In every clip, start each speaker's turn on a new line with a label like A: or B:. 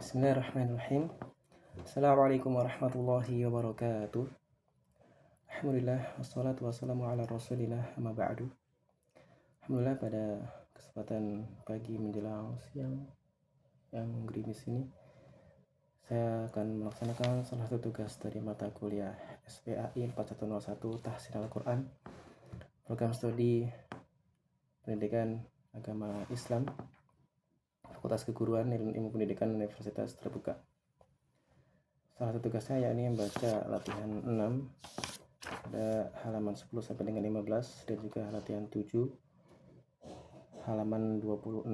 A: Bismillahirrahmanirrahim. Assalamualaikum warahmatullahi wabarakatuh. Alhamdulillah wassalatu wassalamu ala rasulillah amma ba'du. Alhamdulillah, pada kesempatan pagi menjelang siang yang gerimis ini, saya akan melaksanakan salah satu tugas dari mata kuliah SPAI 4101 Tahsin Al-Quran, program studi pendidikan agama Islam, Fakultas Keguruan Ilmu Pendidikan Universitas Terbuka. Salah satu tugasnya yakni membaca latihan 6 pada halaman 10 sampai dengan 15 dan juga latihan 7 halaman 26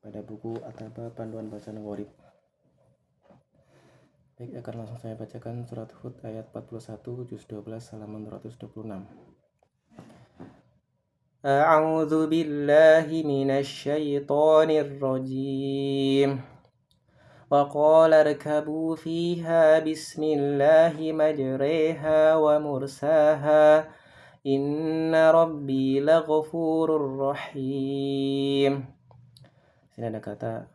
A: pada buku Ataba Panduan Bacaan Gharib. Baik, akan langsung saya bacakan surat Hud ayat 41 juz 12 halaman 226. A'udzu billahi minasy syaithanir rajim. Wa qala irkabu fiha bismillahi majriha wa mursaha inna rabbi laghafurur rahim. Sini ada kata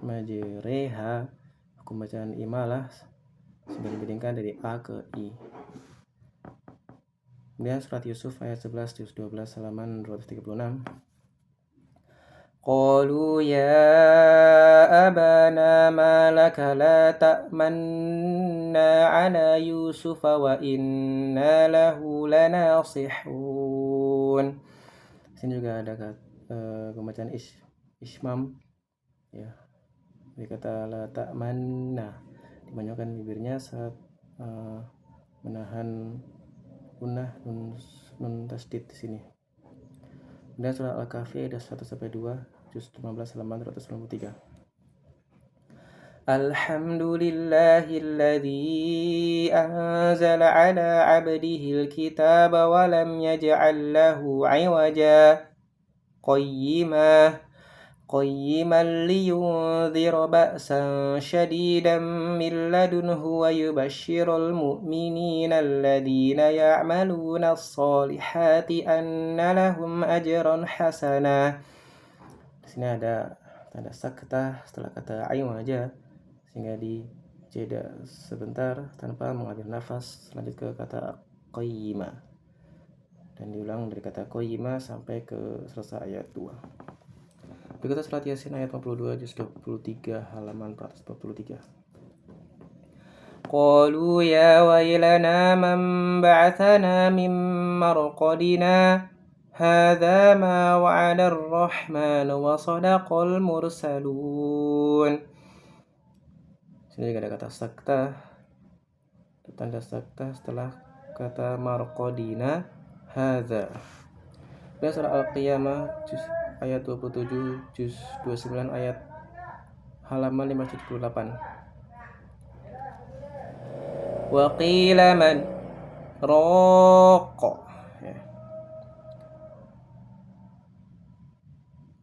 A: majriha, hukum bacaan imalah sudah dibandingkan dari A ke I. Kemudian surat Yusuf ayat 11 juz 12 halaman 236. Qalu ya abana ma laka la ta'manna ala Yusuf wa inna lahu lanasihun. Sini juga ada pembacaan ismam, ya, dari kata la ta'manna, dibanyakan bibirnya saat menahan gunnah nun tasdid di sini. Kemudian surat Al-Kahfi ayat 1 sampai 2 juz 15 halaman 193. Alhamdulillahilladzi anzala ala 'abdihi al-kitaba wa lam yaj'al lahu 'iwaja qayyiman liyunzira ba'san shadidan min ladunhu wa yubashshiral mu'minina alladhina ya'maluna as-solihati anna lahum ajran hasana. Di sini ada tanda saktah setelah kata aywaja, sehingga dijeda sebentar tanpa mengambil nafas, lanjut ke kata qayyima dan diulang dari kata qayyima sampai ke selesai ayat 2. Berikutnya surat Yasin ayat 52 juz 23 halaman 443. Qalu ya wailana man ba'athana min marqadina hadza ma wa'ada ar-rahman wa sadaqal mursalun. Sini juga ada kata sakta, tanda sakta setelah kata marqadina hadza. Dan surah Al-Qiyamah ayat 27 juz 29 ayat halaman 578. Wa qila man raqa, ya.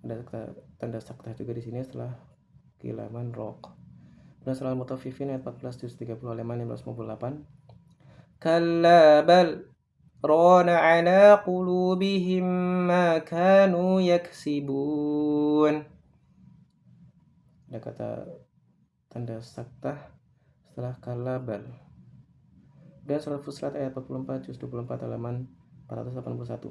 A: Ada tanda saktah juga di sini setelah qila man raqa. Dan surah Al-Mutaffifin ayat 14 juz 30 halaman 558. Kalla bal rana ala qulubihim ma kanu yaksibun. Ada kata tanda saktah setelah kalabal. Dan surat Fussilat ayat 44 juz 24 halaman 481.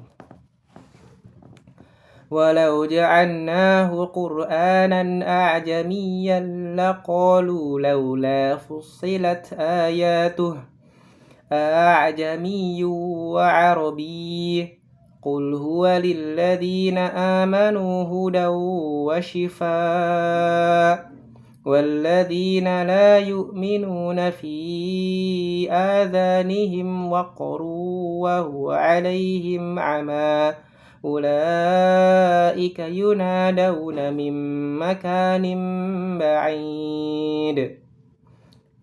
A: Walau ja'alnahu qur'anan a'jamiyyan laqalu laula fussilat ayatuh أعجمي وعربي قل هو للذين آمنوا هدى وشفاء والذين لا يؤمنون في آذانهم وقر وهو عليهم عمى أولئك ينادون من مكان بعيد.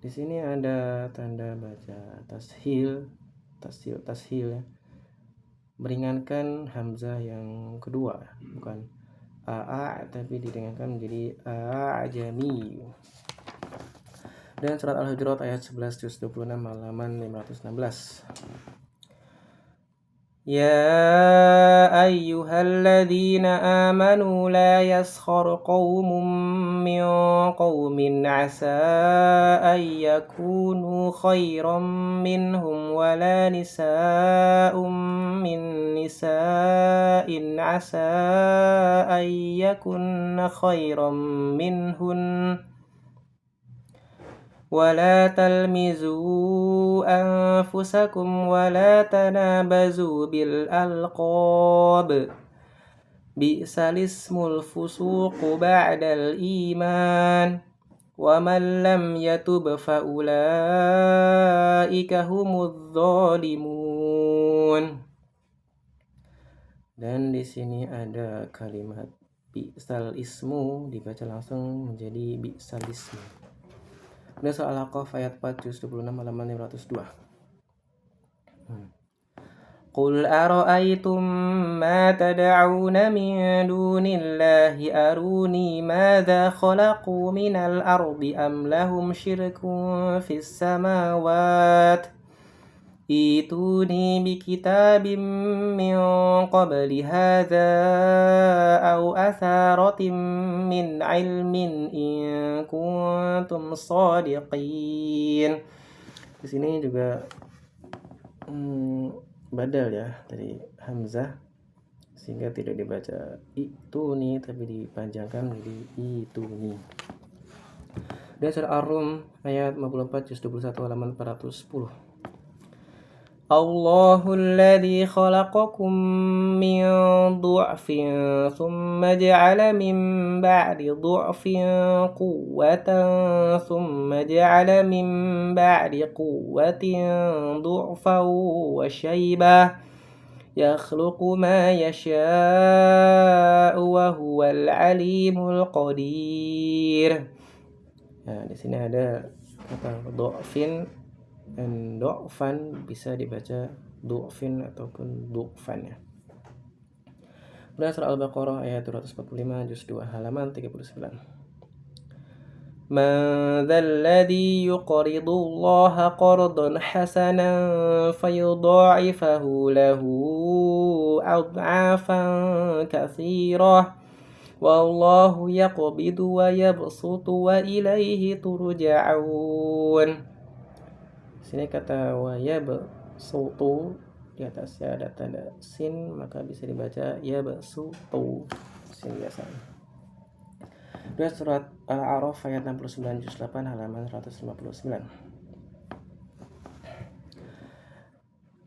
A: Di sini ada tanda baca tashil ya. Meringankan hamzah yang kedua, bukan aa tapi diringankan menjadi a'jami. Dan surat Al-Hujurat ayat 11 juz 26 halaman 516. يا أيها الذين آمنوا لا يسخر قوم من قوم عسى أن يكونوا خيرا منهم ولا نساء من نساء عسى أن يكن خيرا منهن ولا تلمزوا أنفسكم ولا تنابزوا بالألقاب بئس الاسم الفسوق بعد الإيمان ومن لم يتب فأولئك هم الظالمون. Dan di sini ada kalimat bi'sal ismu dibaca langsung menjadi bi'sal ismu. Ini soal Al-Aqaf ayat 4 juz 26 halaman 502. Qul ara'aytum ma tad'una min dunillahi aruni madza khalaqu minal ardi am lahum syirkun fis samawati ituni bikitabim min qabli hadza aw atharatin min ilmin in kuntum shadiqin. Di sini juga badal ya dari hamzah sehingga tidak dibaca ituni tapi dipanjangkan menjadi ituni. Dan surah Ar-Rum ayat 54 juz 21 halaman 410. الله الذي خلقكم من ضعف ثم جعل من بعد ضعف قوة ثم جعل من بعد قوة ضعفا وشيبة يخلق ما يشاء وهو العليم القدير. Nah, di sini ada kata dhafin dan du'fan bisa dibaca du'fin ataupun du'fan ya. Kemudian surah Al-Baqarah ayat 245 juz 2 halaman 39. Man dzalladzi yuqridu Allaha qardan hasanan fayudha'ifahu lahu ad'afan katsirah wallahu yaqbidu wa yabsutu wa ilaihi turja'un. Sini kata wa yabsutu di atasnya ada tanda sin maka bisa dibaca yabsutu sin biasa. Dan surat Al-A'raf ayat 69 juz 8 halaman 159.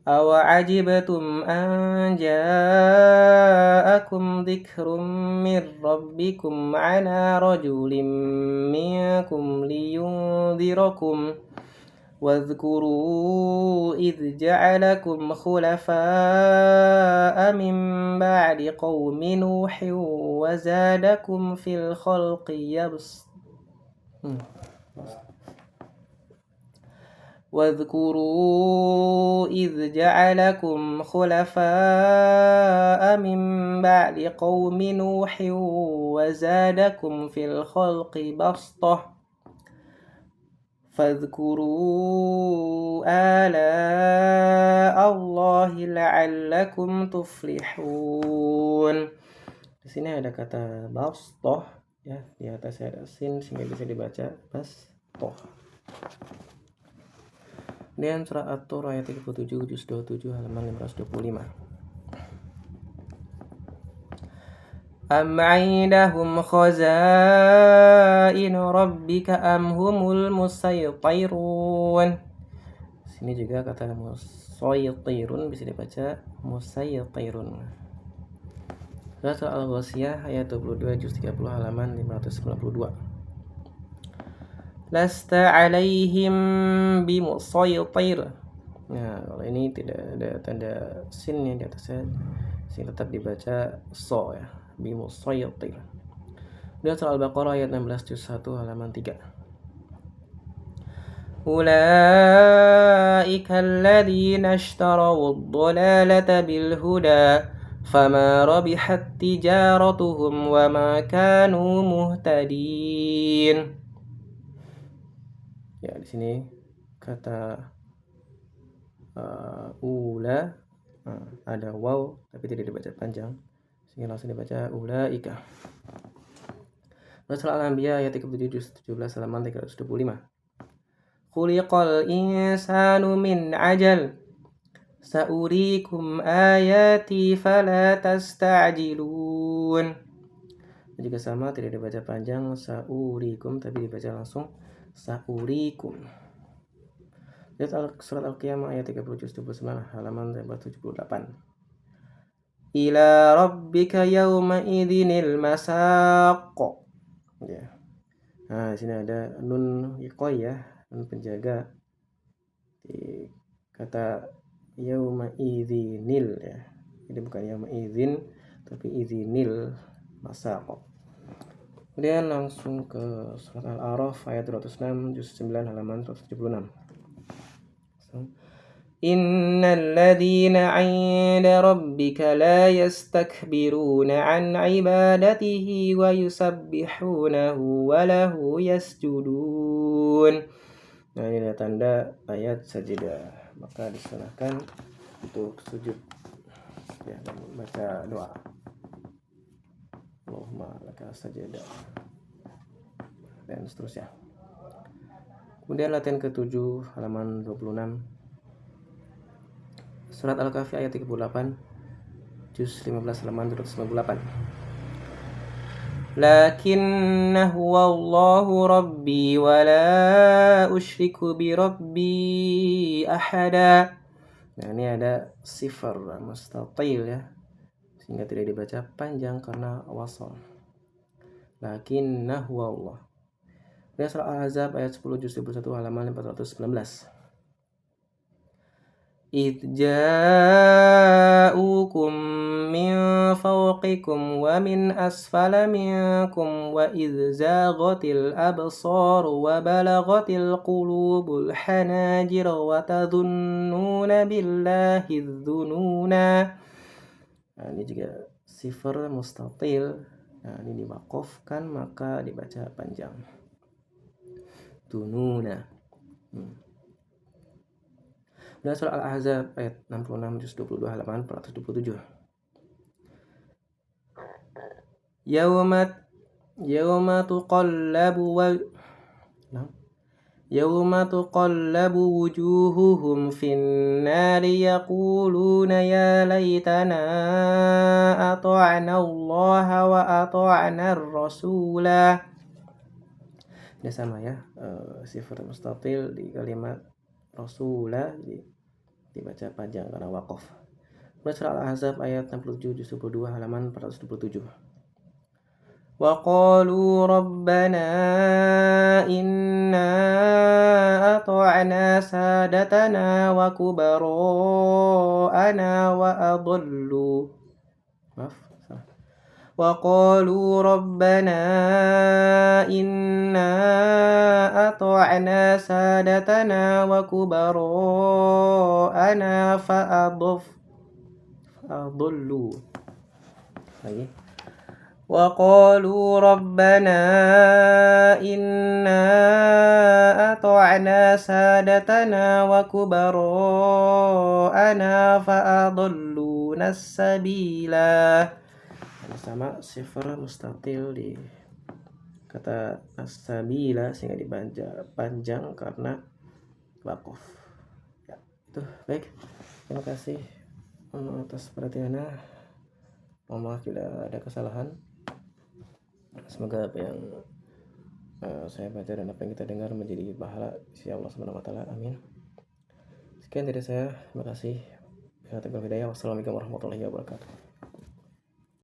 A: Aw ajibtum an ja'akum dzikrun min rabbikum ala rajulin minkum liyunzirakum واذكروا إذ جعلكم خلفاء من بعد قوم نوح وزادكم في الخلق واذكروا إذ جعلكم خلفاء من بعد قوم نوح وزادكم في الخلق بسطة فاذكروا آلاء الله لعلكم تفلحون. Di sini ada kata bastoh ya, di atasnya ada sin sehingga bisa dibaca bastoh. Dan surah At-Tur ayat 37 juz 27 halaman 525. أم عندهم خزائن ربك أم هم المسيطرون. Sini juga kata musaytirun bisa dibaca musaytirun. Surah Al-Ghasyiyah ayat 22 juz 30 halaman 592. Lasta alaihim bimusaytir. Nah, kalau ini tidak ada tanda sin yang di atasnya sehingga tetap dibaca so ya. Bimusaytir. Dan surah Al-Baqarah ayat 16 juz 1 halaman 3. Ulaika alladzina ishtaraw ad-dhalalata bil huda fama rabihat tijaratuhum wa ma kanu muhtadin. Ya, di sini kata ula ada waw tapi tidak dibaca panjang, sehingga langsung dibaca ulaika. Surah Al-Anbiya ayat 37 juz 17 halaman 325. Khuliqal insanu min ajal sa'urikum ayati fala tasta'jilun. Juga sama, tidak dibaca panjang sa'urikum tapi dibaca langsung sa'urikum. Lihat surat Al-Qiyamah ayat 30 juz 29 halaman 78. Ila rabbika yawma idzinil masaq. Ya. Nah, di sini ada nun iqoyah, nun penjaga di kata yauma idzinil ya. Jadi bukan yauma idzin tapi idzinil masaq. Kemudian langsung ke surat Al-A'raf ayat 206 juz 9 halaman 176. Innal ladzina 'inda rabbika la yastakbiruna 'an 'ibadatihi wa yusabbihunahu wa lahu yasjudun. Nah, ini adalah tanda ayat sajadah, maka disunahkan untuk sujud ya, dan baca doa. Allahumma laka sajadah dan seterusnya. Kemudian latihan ke-7 halaman 26. Surat Al-Kahfi ayat 38 juz 15 halaman 298. Lakinna huwa Allahu rabbi wa la usyriku bi rabbi ahada. Nah, ini ada sifar mustatil ya, sehingga tidak dibaca panjang karena wasal. Lakinna huwa Allah. Ini surah Al-Ahzab ayat 10 juz 21 halaman 419. إذ جاءوكم من فوقكم ومن أسفل منكم وإذ زاغت الأبصار وبلغت القلوب الحناجر وتظنون بالله الظنونا. Nah, ini juga sifar mustatil. Nah, ini diwaqafkan maka dibaca panjang. Dununa. Dan surah Al-Ahzab ayat 66 juz 22 halaman 427. Yawma tuqallabu wujuhuhum fin nari yaquluna ya laitana ata'na Allah wa ata'na ar-rasula. Ini sama ya, sifat mustatil di kalimat Rasulah dibaca panjang karena waqaf. Surah Al-Ahzab ayat 67 juz 22 halaman 427. Wa qalu rabbana inna ata'na sadatana wa kubara'ana wa adallu. وقالوا ربنا إنا أطعنا سادتنا وكبراءنا فأضلوا. وقالوا ربنا إنا أطعنا سادتنا وكبراءنا فأضلونا السبيلا. Sama sifar mustatil di kata as-sabila sehingga dibaca panjang karena waqaf. Ya, itu baik. Terima kasih atas perhatiannya. Mohon maaf bila ada kesalahan. Semoga apa yang saya baca dan apa yang kita dengar menjadi pahala sisi Allah Subhanahu wa taala. Amin. Sekian dari saya. Terima kasih. Wassalamualaikum warahmatullahi wabarakatuh.